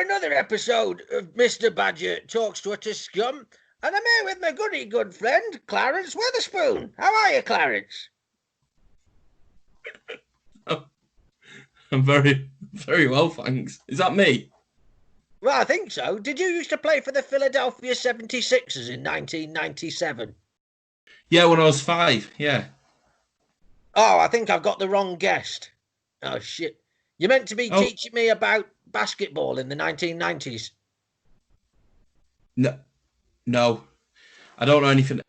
another episode of Mr. Badger Talks to a Scum, and I'm here with my goody good friend, Clarence Weatherspoon. How are you, Clarence? I'm very, very well, thanks. Is that me? Well, I think so. Did you used to play for the Philadelphia 76ers in 1997? Yeah, when I was 5, yeah. Oh, I think I've got the wrong guest. Oh, shit. You're meant to be teaching me about basketball in the 1990s. No. I don't know anything.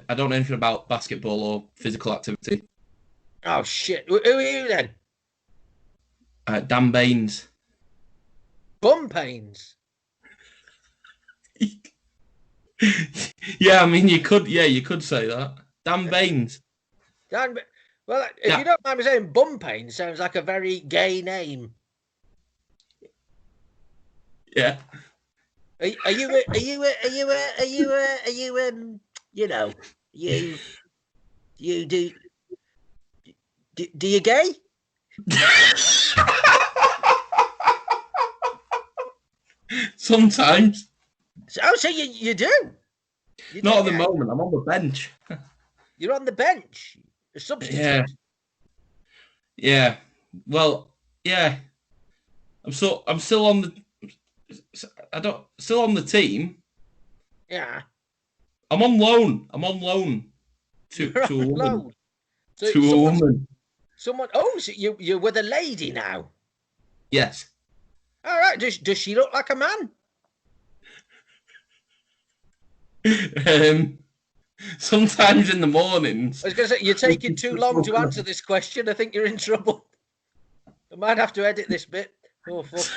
I don't know anything about basketball or physical activity. Oh, shit. Who are you then? Dan Baines. Bum pains. Yeah, I mean, you could say that. Dan Baines. Well, if you don't mind me saying, bum pains sounds like a very gay name. Yeah. Do you gay? Sometimes. So you do? Not at the moment. I'm on the bench. You're on the bench? A substitute? Yeah. Well, yeah. I'm still on the. Still on the team. Yeah. I'm on loan. To a woman. So to a woman. Someone. Oh, so you're with a lady now. Yes. All right. Does she look like a man? Sometimes in the mornings. I was going to say, you're taking too long to answer this question. I think you're in trouble. I might have to edit this bit. Oh, fuck.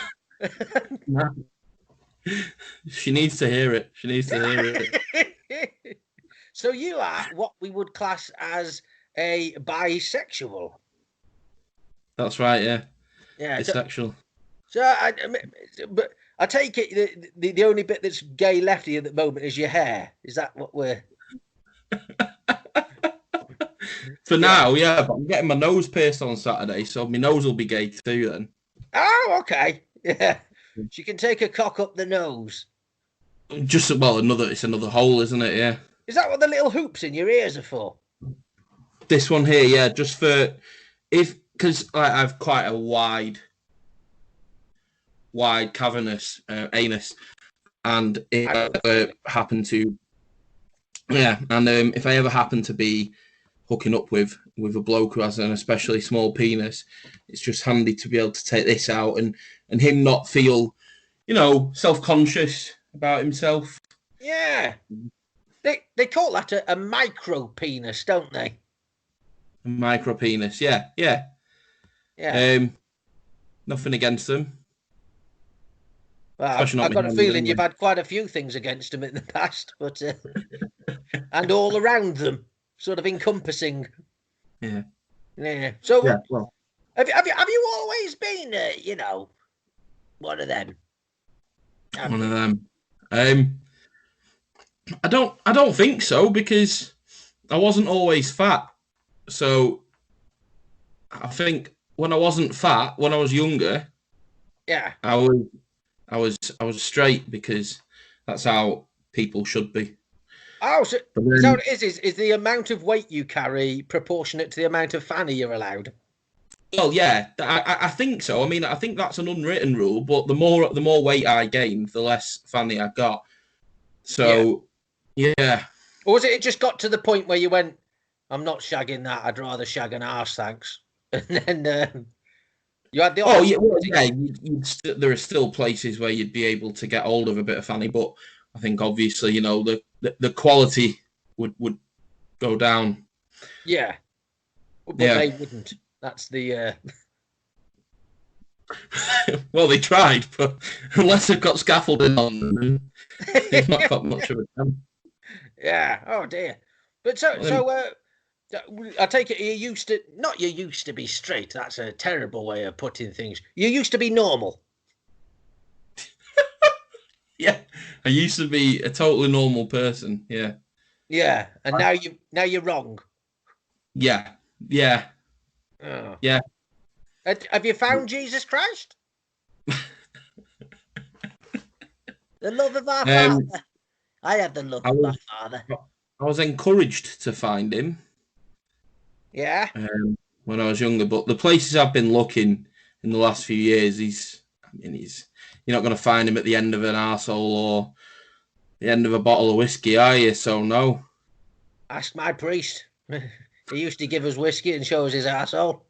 No. She needs to hear it. So you are what we would class as a bisexual. That's right, yeah. Yeah. Bisexual. But I take it the only bit that's gay left here at the moment is your hair. Is that what we're... For now, yeah, but I'm getting my nose pierced on Saturday, so my nose will be gay too then. Oh, okay. Yeah. She can take a cock up the nose. It's another hole, isn't it? Yeah. Is that what the little hoops in your ears are for? This one here, yeah, just for because I have quite a wide cavernous anus, and if I ever happen to, if I ever happen to be hooking up with a bloke who has an especially small penis, it's just handy to be able to take this out and him not feel, self-conscious about himself. Yeah. They call that a micro penis, don't they? A micro penis, yeah. Nothing against them. Well, I've got a feeling you've had quite a few things against them in the past, but and all around them, sort of encompassing. Yeah. So, well, have you always been, one of them? One of them. I don't think so, because I wasn't always fat. So I think when I wasn't fat, when I was younger, yeah, I was straight, because that's how people should be. Oh, so what it is the amount of weight you carry proportionate to the amount of fanny you're allowed? Well, yeah, I think so. I mean, I think that's an unwritten rule, but the more weight I gained, the less fanny I got. So, yeah. Or was it just got to the point where you went, I'm not shagging that, I'd rather shag an arse, thanks. And then you had the option. Oh, yeah, there are still places where you'd be able to get hold of a bit of fanny, but I think obviously, the quality would go down. Yeah. But they wouldn't. That's the... Well, they tried, but unless they've got scaffolding on, they've not got much of a chance. Yeah. Oh, dear. But I take it you used to be straight. That's a terrible way of putting things. You used to be normal. Yeah, I used to be a totally normal person. Yeah. Yeah, and now you're wrong. Yeah. Oh. Yeah. Have you found Jesus Christ? The love of our Um, father. I had the love I of my was father. I was encouraged to find him Yeah. when I was younger, but the places I've been looking in the last few years, he's you're not going to find him at the end of an arsehole or the end of a bottle of whiskey, are you? So no. Ask my priest. He used to give us whiskey and show us his arsehole.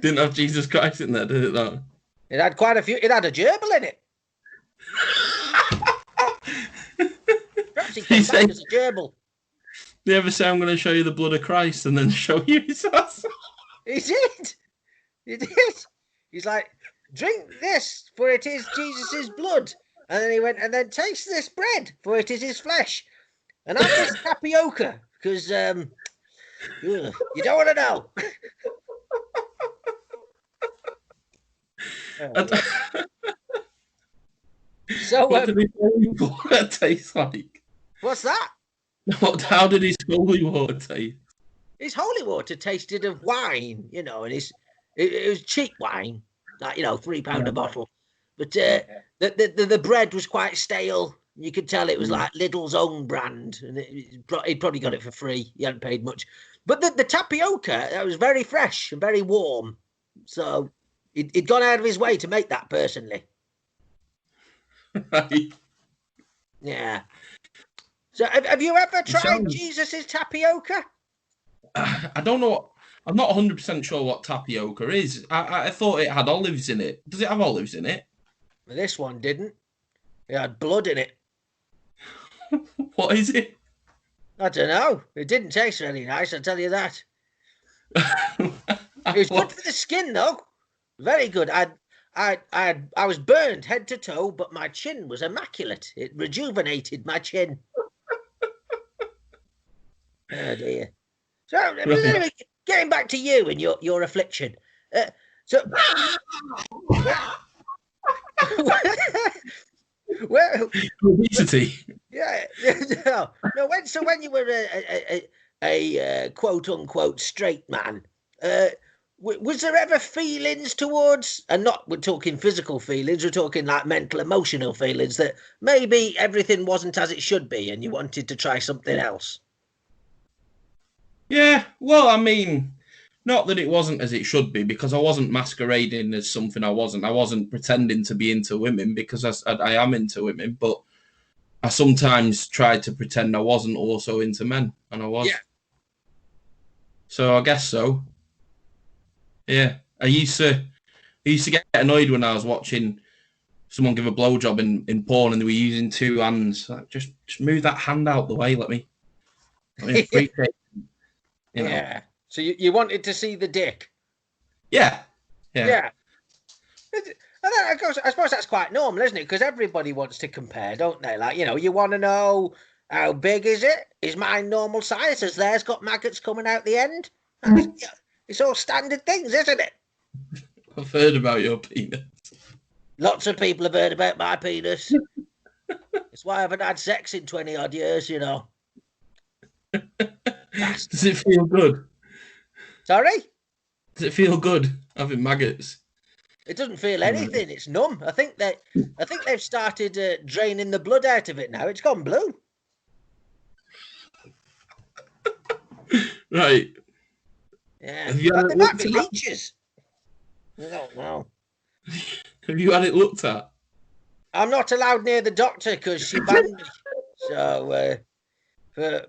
Didn't have Jesus Christ in there, did it? Though It had quite a few. It had a gerbil in it. Perhaps he came back as a gerbil. Do you ever say I'm going to show you the blood of Christ and then show you his ass? He did. He did. He's like, drink this, for it is Jesus' blood. And then he went, and then taste this bread, for it is his flesh. And have this tapioca, because you don't want to know. So, what did his holy water taste like? what's that? How did his holy water taste? His holy water tasted of wine, and it was cheap wine, like £3 a bottle. But the bread was quite stale. You could tell it was like Lidl's own brand, and he'd probably got it for free. He hadn't paid much. But the tapioca, that was very fresh and very warm. So he'd gone out of his way to make that personally. Right. Yeah. So have you ever tried Jesus's tapioca? I don't know. I'm not 100% sure what tapioca is. I thought it had olives in it. Does it have olives in it? This one didn't. It had blood in it. What is it? I don't know. It didn't taste really nice, I'll tell you that. It was good for the skin, though. Very good. I was burned head to toe, but my chin was immaculate. It rejuvenated my chin. Oh dear. So anyway, getting back to you and your affliction. Well, obesity. Yeah. No. When you were a quote unquote straight man, was there ever feelings towards, and not we're talking physical feelings, we're talking like mental, emotional feelings, that maybe everything wasn't as it should be and you wanted to try something else? Yeah, well, I mean, not that it wasn't as it should be, because I wasn't masquerading as something I wasn't. I wasn't pretending to be into women, because I am into women, but I sometimes tried to pretend I wasn't also into men, and I was. Yeah. So I guess so. Yeah, I used to get annoyed when I was watching someone give a blowjob in porn and they were using two hands. Like, just move that hand out the way. Let me appreciate it. Yeah. So you wanted to see the dick? Yeah. Yeah. I suppose that's quite normal, isn't it? Because everybody wants to compare, don't they? Like, you want to know, how big is it? Is mine normal size? Has theirs got maggots coming out the end? It's all standard things, isn't it? I've heard about your penis. Lots of people have heard about my penis. It's why I haven't had sex in 20 odd years, Does it feel good? Sorry? Does it feel good having maggots? It doesn't feel anything. It's numb. I think they've started draining the blood out of it now. It's gone blue. Right. Yeah. Have you had They might be leeches. I don't know. Have you had it looked at? I'm not allowed near the doctor because she banned me. So, for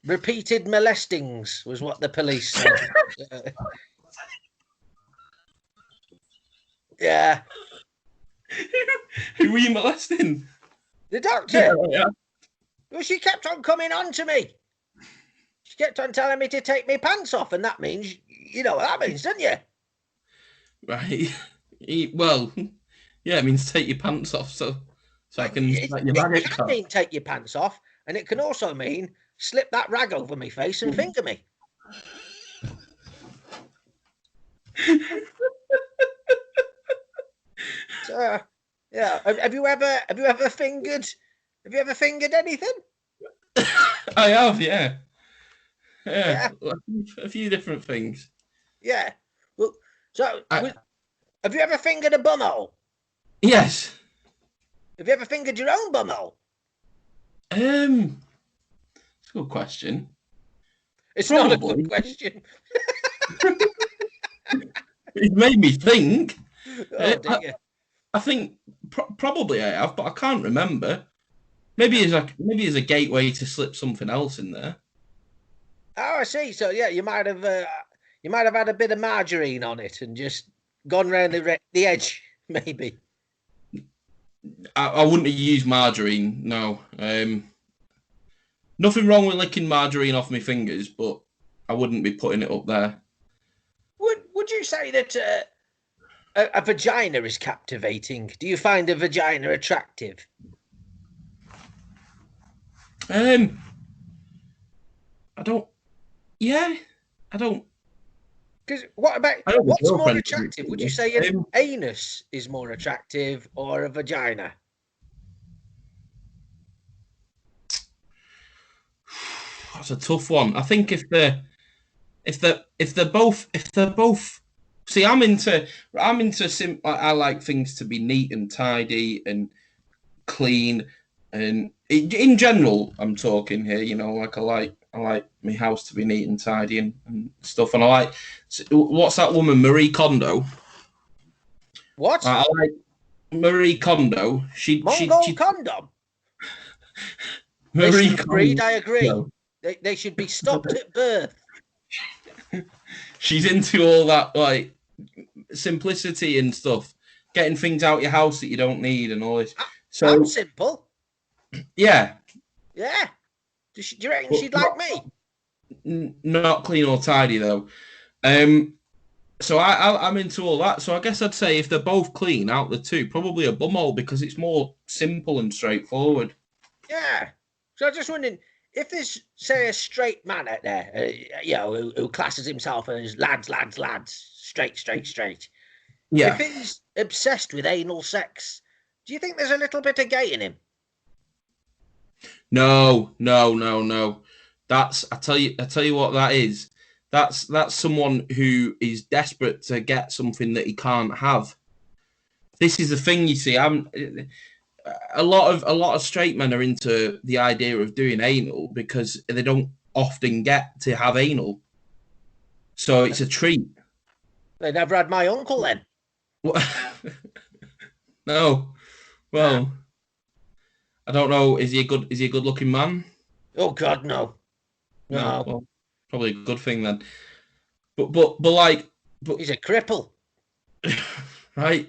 repeated molestings was what the police said. Yeah. Who were you molesting? The doctor. Yeah. Well, she kept on coming on to me. She kept on telling me to take my pants off, and that means, you know what that means, don't you? Right. Well, yeah, it means take your pants off so I can let your maggot It can mean take your pants off, and it can also mean slip that rag over my face and finger me. So, yeah. Have you ever fingered anything? I have, yeah. Yeah. A few different things. Yeah. Well, so have you ever fingered a bumhole? Yes. Have you ever fingered your own bumhole? It's a good question. It's Probably. not a good question. It made me think. Oh, dear. I think probably I have, but I can't remember. Maybe as a gateway to slip something else in there. Oh, I see. So yeah, you might have had a bit of margarine on it and just gone round the edge, maybe. I wouldn't have used margarine. No. Nothing wrong with licking margarine off my fingers, but I wouldn't be putting it up there. Would you say that a vagina is captivating? Do you find a vagina attractive? I don't. Yeah, I don't. Because what's more attractive? Would you say an anus is more attractive or a vagina? That's a tough one. I think if they're both see, I like things to be neat and tidy and clean, and in general, I'm talking here. You know, like I like my house to be neat and tidy and stuff. And I like, what's that woman, Marie Kondo? What? I like Marie Kondo. Mongol condom. Marie Kondo. I agree. They should be stopped at birth. She's into all that, like, simplicity and stuff, getting things out your house that you don't need and all this. So I'm simple. Yeah. Yeah. Do you reckon she'd like me? Not clean or tidy though. So I'm into all that. So I guess I'd say if they're both clean out the two, probably a bumhole, because it's more simple and straightforward. Yeah. So I'm just wondering, if there's, say, a straight man out there, who classes himself as lads, straight. Yeah. If he's obsessed with anal sex, do you think there's a little bit of gay in him? No. I tell you what that is. That's someone who is desperate to get something that he can't have. This is the thing, you see. A lot of straight men are into the idea of doing anal because they don't often get to have anal, so it's a treat. They never had my uncle then. No, well, I don't know. Is he a good looking man? Oh God, no. Well, probably a good thing then. But he's a cripple, right?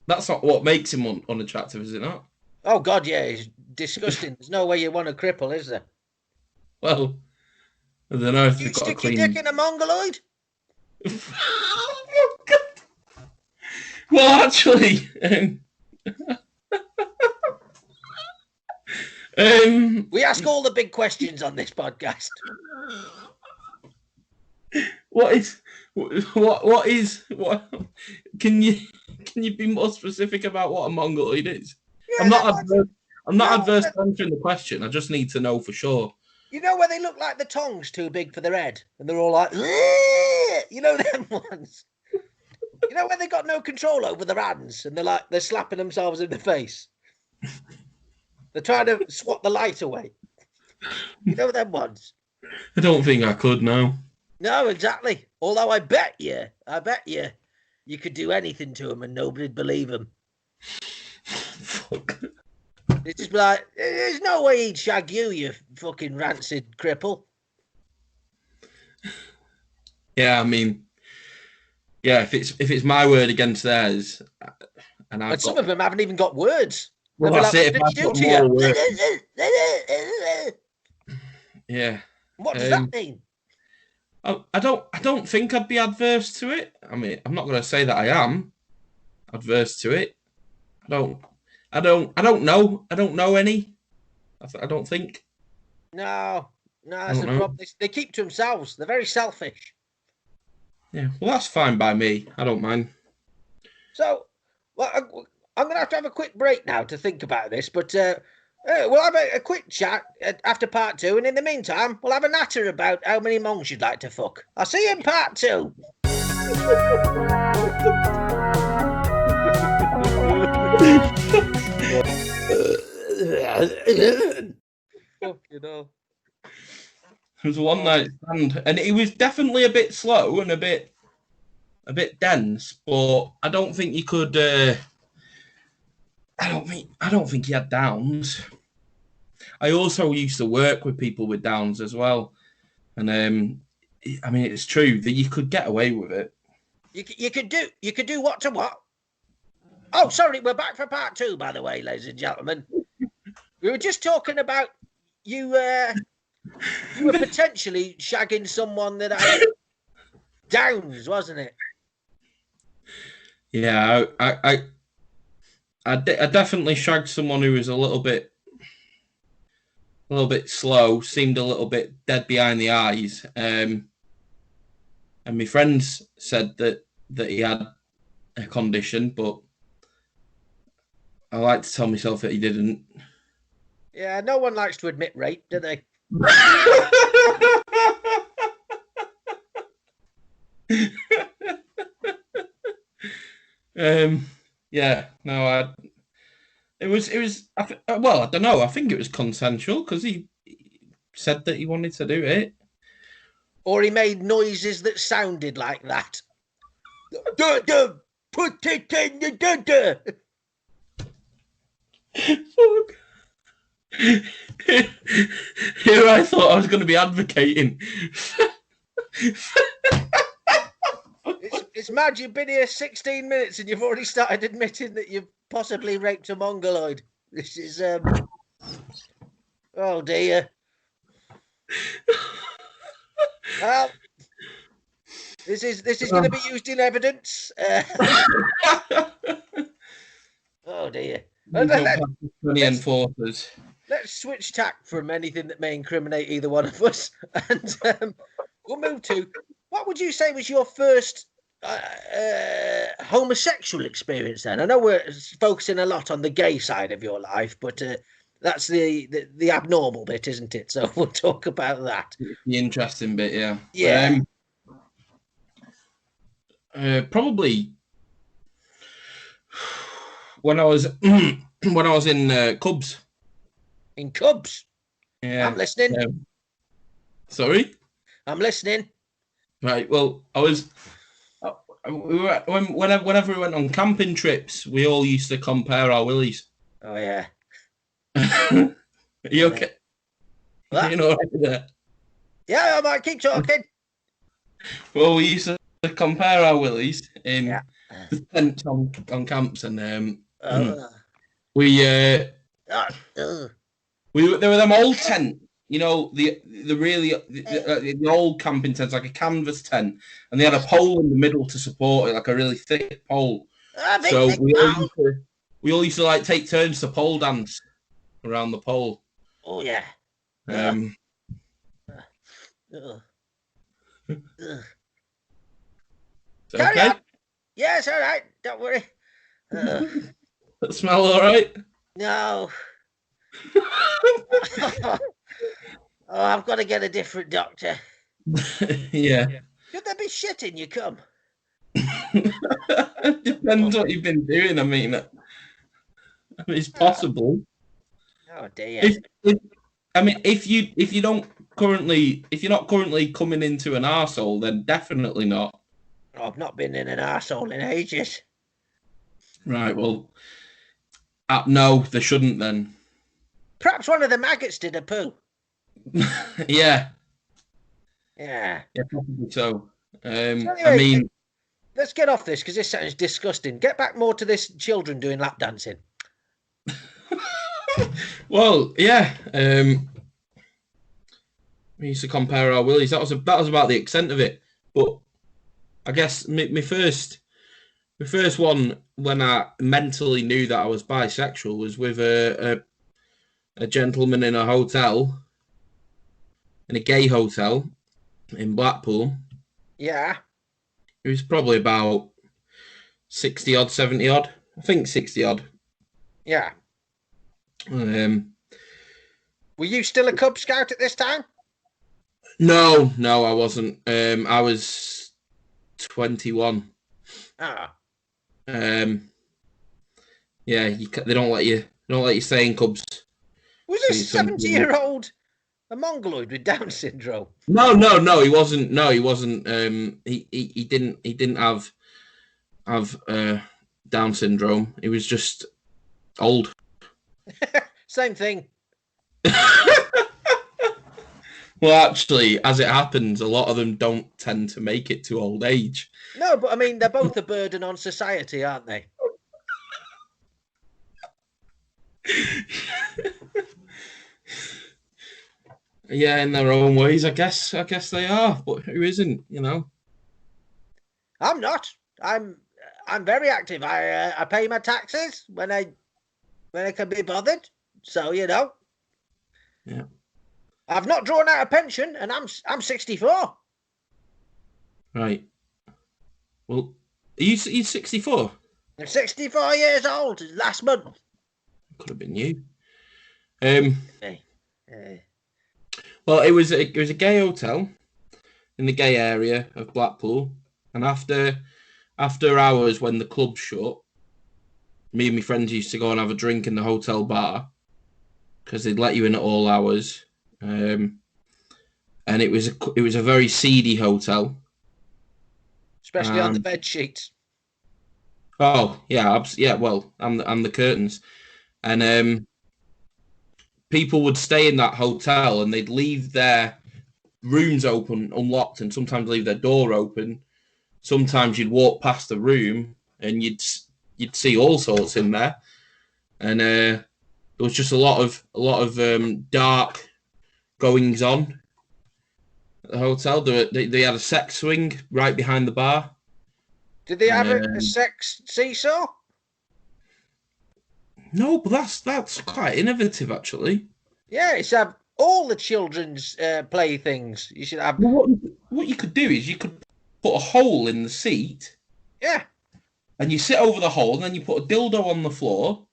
That's not what makes him unattractive, is it not? Oh God, yeah, he's disgusting. There's no way you want a cripple, is there? Well, I don't know if you stick your dick in a mongoloid. Well, actually, we ask all the big questions on this podcast. What can you be more specific about what a mongoloid is? Yeah, I'm not adverse to answering the question. I just need to know for sure. You know where they look like the tongue's too big for their head, and they're all like, you know them ones. You know where they got no control over their hands, and they're slapping themselves in the face. They're trying to swat the light away. You know them ones. I don't think I could now. No, exactly. Although I bet you could do anything to him and nobody'd believe him. Fuck. It's just like, there's no way he'd shag you fucking rancid cripple. Yeah, I mean, yeah, if it's my word against theirs, and some of them haven't even got words. Well, that's it. What did he do to you? Yeah. What does that mean? I don't think I'd be adverse to it. I mean, I'm not going to say that I am adverse to it. I don't know. I don't know any. I don't think. No, that's the problem. They keep to themselves. They're very selfish. Yeah, well, that's fine by me. I don't mind. So, well, I'm going to have a quick break now to think about this, but we'll have a quick chat after part 2, and in the meantime, we'll have a natter about how many monks you'd like to fuck. I'll see you in part 2. Fucking hell. It was a one night stand, and it was definitely a bit slow and a bit dense. But I don't think you could. I don't think he had Downs. I also used to work with people with Downs as well, and I mean it's true that you could get away with it. You could do what to what? Oh, sorry, we're back for part 2, by the way, ladies and gentlemen. We were just talking about you were potentially shagging someone that had Downs, wasn't it? Yeah, I definitely shagged someone who was a little bit slow, seemed a little bit dead behind the eyes, and my friends said that he had a condition, but I like to tell myself that he didn't. Yeah, no one likes to admit rape, do they? Yeah, no, it was, well, I don't know. I think it was consensual because he said that he wanted to do it. Or he made noises that sounded like that. Put it in the Here I thought I was going to be advocating. It's mad you've been here 16 minutes and you've already started admitting that you've possibly raped a mongoloid. This is oh dear. Well, this is going to be used in evidence. Oh dear. Let's switch tack from anything that may incriminate either one of us, and we'll move to what would you say was your first homosexual experience? Then I know we're focusing a lot on the gay side of your life, but that's the abnormal bit, isn't it? So we'll talk about that. The interesting bit, yeah. Yeah. Probably when I was in Cubs. In Cubs. Yeah. I'm listening. Sorry. I'm listening. Right. Well, I was. We were whenever we went on camping trips, we all used to compare our willies. Oh yeah. Are you okay? What? You know right there. Yeah, I might keep talking. Well, we used to compare our willies in the tents on camps, and they were them old tent, you know, the old camping tents, like a canvas tent, and they had a pole in the middle to support it, like a really thick pole. So we all used to like take turns to pole dance around the pole. Oh yeah. Carry on. Yes, all right. Don't worry. That smell all right? No. Oh, I've got to get a different doctor. Yeah. Should there be shit in your cum? Depends what you've been doing. I mean, it's possible. Oh dear. If you're not currently coming into an arsehole, then definitely not. Oh, I've not been in an arsehole in ages. Right. Well, no, they shouldn't then. Perhaps one of the maggots did a poo. Yeah. Yeah. Yeah, probably so. So anyway, let's get off this because this sounds disgusting. Get back more to this children doing lap dancing. Well, yeah. We used to compare our willies. That was about the extent of it. But I guess my first one when I mentally knew that I was bisexual was with a gentleman in a hotel, in a gay hotel in Blackpool. Yeah. It was probably about 60 odd, 70 odd. I think 60 odd. Yeah. Were you still a Cub Scout at this time? No, I wasn't. I was 21. Ah. Yeah, they don't let you stay in Cubs Was this 70-year-old a mongoloid with Down syndrome? No, he wasn't. No, he wasn't. He didn't have Down syndrome. He was just old. Same thing. Well, actually, as it happens, a lot of them don't tend to make it to old age. No, but I mean, they're both a burden on society, aren't they? Yeah, in their own ways, I guess they are. But who isn't? I'm not. I'm very active. I pay my taxes when I can be bothered. So Yeah. I've not drawn out a pension, and I'm 64. Right. Well, are you 64? I'm 64 years old. Last month. Could have been you. Hey. Well, it was a gay hotel in the gay area of Blackpool, and after hours when the club shut, me and my friends used to go and have a drink in the hotel bar because they'd let you in at all hours. And it was a very seedy hotel, especially on the bed sheets. Oh yeah, yeah. Well, and the curtains, and people would stay in that hotel and they'd leave their rooms open, unlocked, and sometimes leave their door open. Sometimes you'd walk past the room and you'd see all sorts in there, and there was just a lot of dark goings on at the hotel. They had a sex swing right behind the bar. Did they have a sex seesaw? No, but that's quite innovative, actually. Yeah, it's have all the children's playthings. You should have. Well, what you could do is you could put a hole in the seat. Yeah. And you sit over the hole, and then you put a dildo on the floor,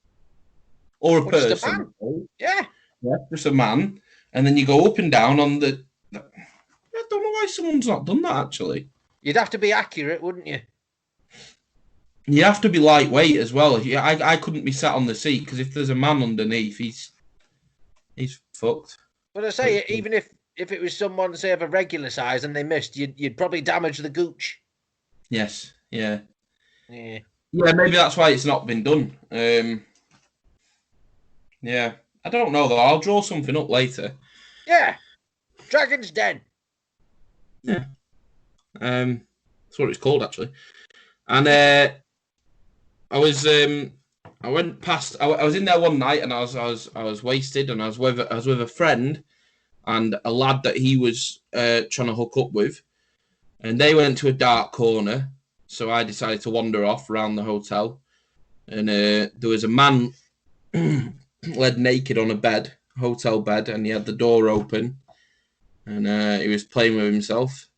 or a person. Just a man. Yeah, just a man, and then you go up and down on the. I don't know why someone's not done that, actually. You'd have to be accurate, wouldn't you? You have to be lightweight as well. I couldn't be sat on the seat because if there's a man underneath, he's fucked. But I say, even if it was someone, say, of a regular size and they missed, you'd probably damage the gooch. Yes. Yeah. Yeah. Yeah. Maybe that's why it's not been done. Yeah. I don't know though. I'll draw something up later. Yeah. Dragon's Den. Yeah. That's what it's called, actually. And I went past. I was in there one night, and I was wasted, and I was with a friend and a lad that he was trying to hook up with, and they went to a dark corner. So I decided to wander off around the hotel, and there was a man laid naked on a hotel bed, and he had the door open, and he was playing with himself.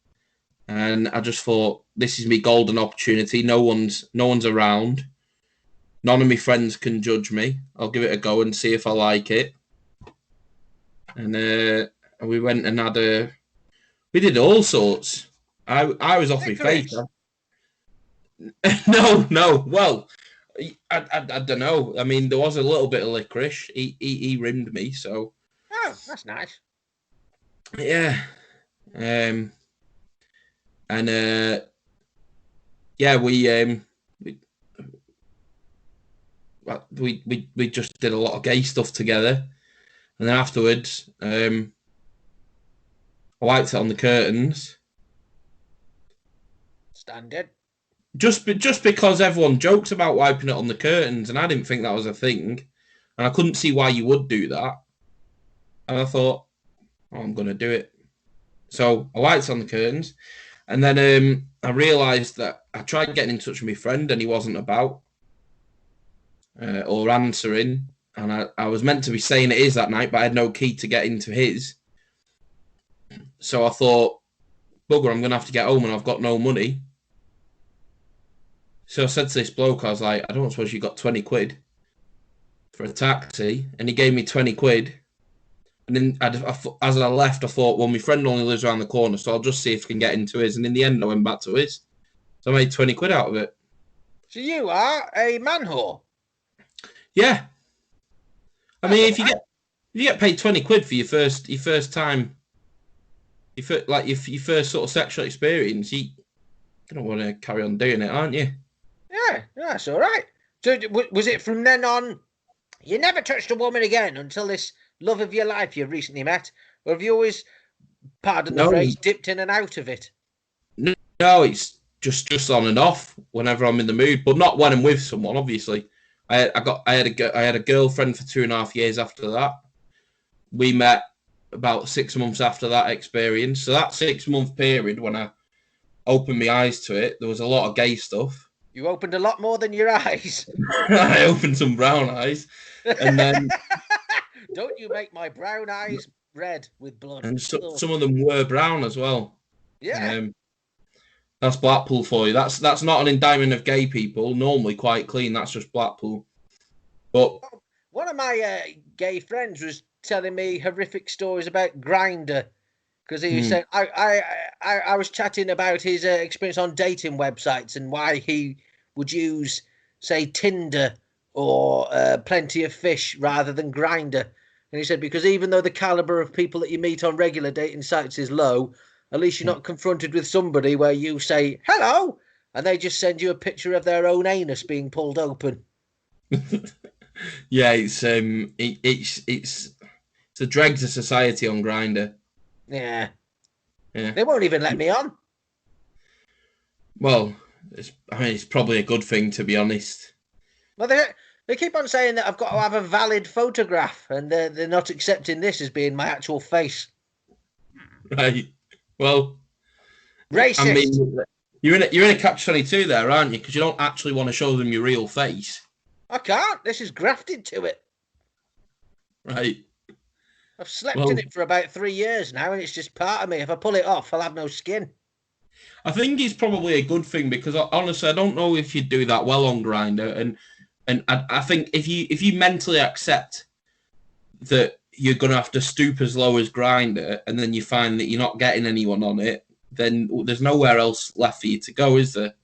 And I just thought, this is my golden opportunity. No one's around. None of my friends can judge me. I'll give it a go and see if I like it. And we went and we did all sorts. I was off my face. No. Well, I don't know. I mean, there was a little bit of licorice. He rimmed me, so. Oh, that's nice. Yeah. Yeah, we just did a lot of gay stuff together, and then afterwards, I wiped it on the curtains. Standard. Just because everyone jokes about wiping it on the curtains, and I didn't think that was a thing, and I couldn't see why you would do that. And I thought, I'm going to do it. So I wiped it on the curtains, and then I realised that I tried getting in touch with my friend, and he wasn't about or answering. And I was meant to be saying it is that night, but I had no key to get into his. So I thought, bugger, I'm going to have to get home, and I've got no money. So I said to this bloke, I was like, I don't suppose you got 20 quid for a taxi? And he gave me 20 quid. And then as I left, I thought, well, my friend only lives around the corner, so I'll just see if I can get into his. And in the end, I went back to his. So I made 20 quid out of it. So you are a man whore? Yeah. I mean, if you get You get paid 20 quid for your first time, your first sort of sexual experience. You don't want to carry on doing it, aren't you? Yeah, that's all right. So was it from then on? You never touched a woman again until this love of your life you recently met, or have you always, pardon the No, phrase, dipped in and out of it? no, it's just on and off whenever I'm in the mood, but not when I'm with someone. Obviously, I had a girlfriend for 2.5 years after that. We met about 6 months after that experience. So that 6 month period when I opened my eyes to it, there was a lot of gay stuff. You opened a lot more than your eyes. I opened some brown eyes, and then Don't you make my brown eyes red with blood. and some of them were brown as well. Yeah. That's Blackpool for you. That's not an indictment of gay people. Normally quite clean. That's just Blackpool. But one of my gay friends was telling me horrific stories about Grindr, because he said I was chatting about his experience on dating websites and why he would use, say, Tinder or Plenty of Fish rather than Grindr. And he said, because even though the caliber of people that you meet on regular dating sites is low, at least you're not confronted with somebody where you say hello and they just send you a picture of their own anus being pulled open. yeah, it's the dregs of society on Grindr. Yeah. Yeah. They won't even let me on. Well, it's probably a good thing, to be honest. Well, they keep on saying that I've got to have a valid photograph, and they're not accepting this as being my actual face. Right. Well, Racist. I mean, you're in a catch-22 there, aren't you? Because you don't actually want to show them your real face. I can't. This is grafted to it. Right. I've slept in it for about 3 years now, and it's just part of me. If I pull it off, I'll have no skin. I think it's probably a good thing because honestly, I don't know if you do that well on Grindr, and I think if you mentally accept that you're going to have to stoop as low as Grindr, and then you find that you're not getting anyone on it, then there's nowhere else left for you to go, is there?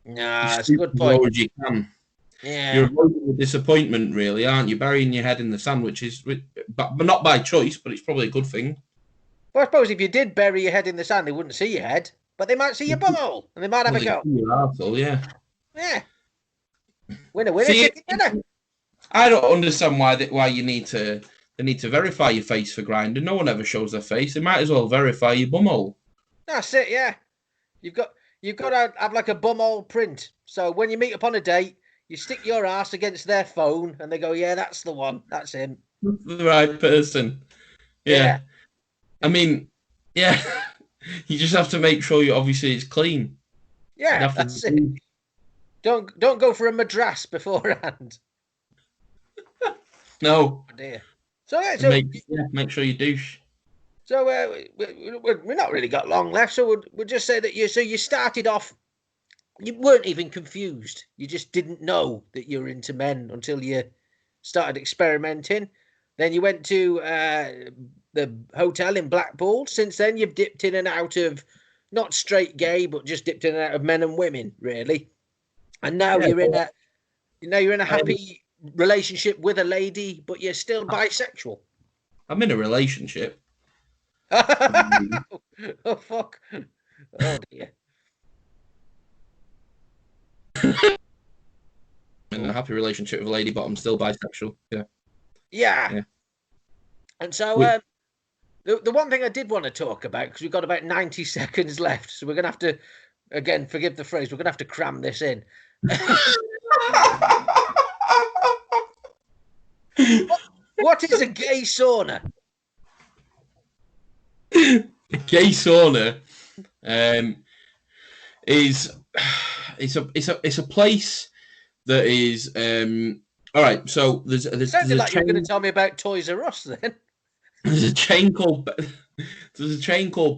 Nah, that's a good point. As low as you can. Yeah. You're avoiding the disappointment, really, aren't you? Burying your head in the sandwiches, but not by choice, but it's probably a good thing. Well, I suppose if you did bury your head in the sand, they wouldn't see your head, but they might see your bumhole, and they might have a go. Your arsehole, yeah. Yeah. Winner, chicken dinner. I don't understand why you need to. They need to verify your face for Grindr. No one ever shows their face. They might as well verify your bumhole. That's it, yeah. You've got to have like a bumhole print. So when you meet up on a date, you stick your ass against their phone, and they go, "Yeah, that's the one. That's him. The right person." Yeah. I mean, yeah. You just have to make sure obviously it's clean. Yeah, that's it. Don't go for a madras beforehand. No. Oh dear. So make sure you douche. So we've not really got long left. So we'll just say that you started off. You weren't even confused. You just didn't know that you were into men until you started experimenting. Then you went to the hotel in Blackpool. Since then, you've dipped in and out of not straight gay, but just dipped in and out of men and women, really. And now you're in a happy relationship with a lady, but you're still bisexual. I'm in a relationship. Oh fuck! Oh dear. In a happy relationship with a lady, but I'm still bisexual. Yeah. And so the one thing I did want to talk about, because we've got about 90 seconds left, so we're going to have to, again, forgive the phrase, we're going to have to cram this in. What is a gay sauna? A gay sauna is it's a place that is all right. So there's Sounded like you're going to tell me about Toys R Us then. There's a chain called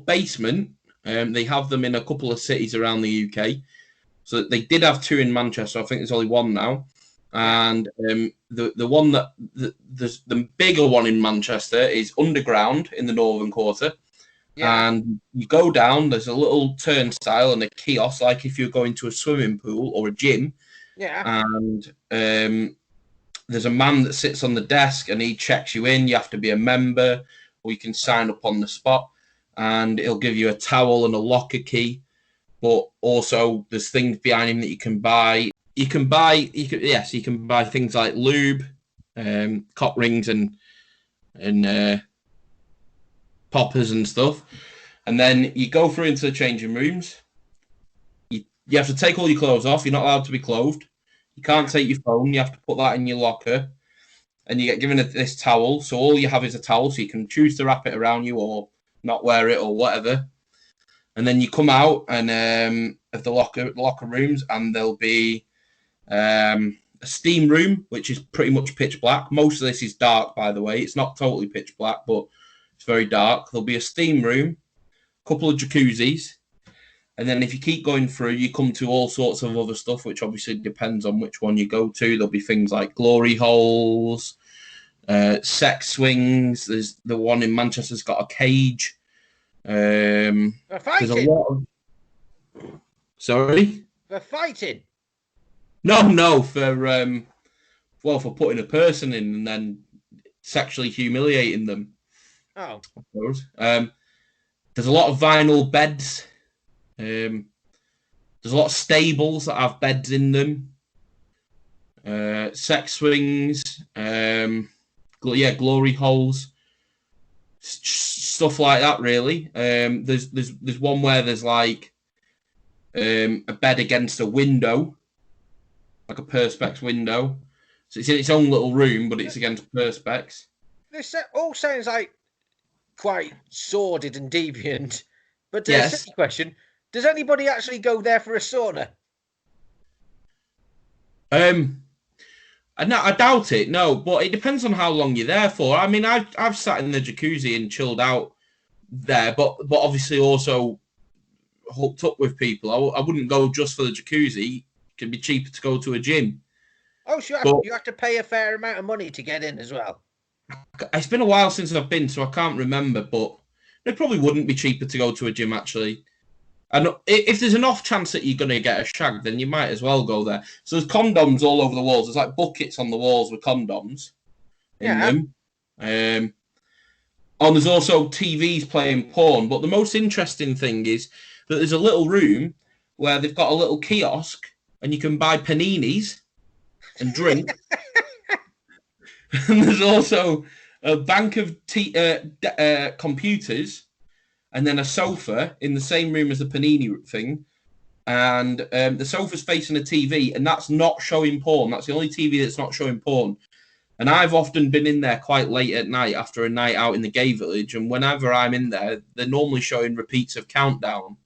Basement. They have them in a couple of cities around the UK. So they did have two in Manchester. I think there's only one now. And the one the bigger one in Manchester is underground in the Northern Quarter. Yeah. And you go down, there's a little turnstile and a kiosk, like if you're going to a swimming pool or a gym. Yeah. And there's a man that sits on the desk and he checks you in. You have to be a member, or you can sign up on the spot, and he'll give you a towel and a locker key. But also, there's things behind him that you can buy. You can buy things like lube, cock rings, and poppers and stuff. And then you go through into the changing rooms. You have to take all your clothes off. You're not allowed to be clothed. You can't take your phone. You have to put that in your locker. And you get given this towel. So all you have is a towel. So you can choose to wrap it around you or not wear it or whatever. And then you come out and of the locker rooms, and there'll be a steam room, which is pretty much pitch black. Most of this is dark, by the way. It's not totally pitch black, but it's very dark. There'll be a steam room, a couple of jacuzzis. And then if you keep going through, you come to all sorts of other stuff, which obviously depends on which one you go to. There'll be things like glory holes, sex swings. There's the one in Manchester's got a cage. For fighting? There's a lot of... Sorry? For fighting? No, for putting a person in and then sexually humiliating them. Oh. I suppose. There's a lot of vinyl beds. There's a lot of stables that have beds in them. Sex swings. Glory holes. Stuff like that, really. There's one where there's like a bed against a window, like a perspex window. So it's in its own little room, but it's against perspex. This all sounds like quite sordid and deviant. But yes. Second question: does anybody actually go there for a sauna? I doubt it. No, but it depends on how long you're there for. I mean, I've sat in the jacuzzi and chilled out there, but obviously also hooked up with people. I wouldn't go just for the jacuzzi. It can be cheaper to go to a gym. Oh, sure. You have to pay a fair amount of money to get in as well. It's been a while since I've been, so I can't remember, but it probably wouldn't be cheaper to go to a gym, actually. And if there's an off chance that you're going to get a shag, then you might as well go there. So there's condoms all over the walls. There's like buckets on the walls with condoms in them. And there's also TVs playing porn. But the most interesting thing is that there's a little room where they've got a little kiosk and you can buy paninis and drink. And there's also a bank of computers, and then a sofa in the same room as the panini thing. And the sofa's facing a TV, and that's not showing porn. That's the only TV that's not showing porn. And I've often been in there quite late at night after a night out in the gay village, and whenever I'm in there, they're normally showing repeats of Countdown.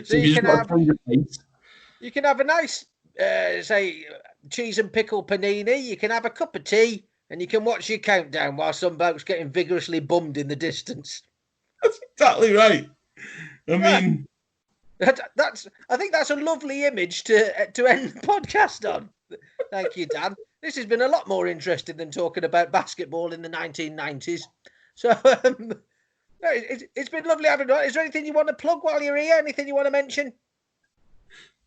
So you can have a nice, say, cheese and pickle panini. You can have a cup of tea, and you can watch your Countdown while some bloke's getting vigorously bummed in the distance. That's exactly right. I mean, I think that's a lovely image to end the podcast on. Thank you, Dan. This has been a lot more interesting than talking about basketball in the 1990s. So it's been lovely having you. Is there anything you want to plug while you're here? Anything you want to mention?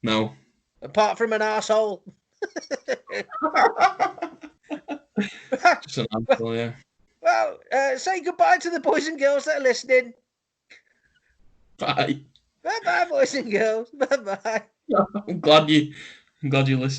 No. Apart from an arsehole. Just an answer, yeah. Well, say goodbye to the boys and girls that are listening. Bye. Bye-bye, boys and girls. Bye-bye. I'm glad you listened.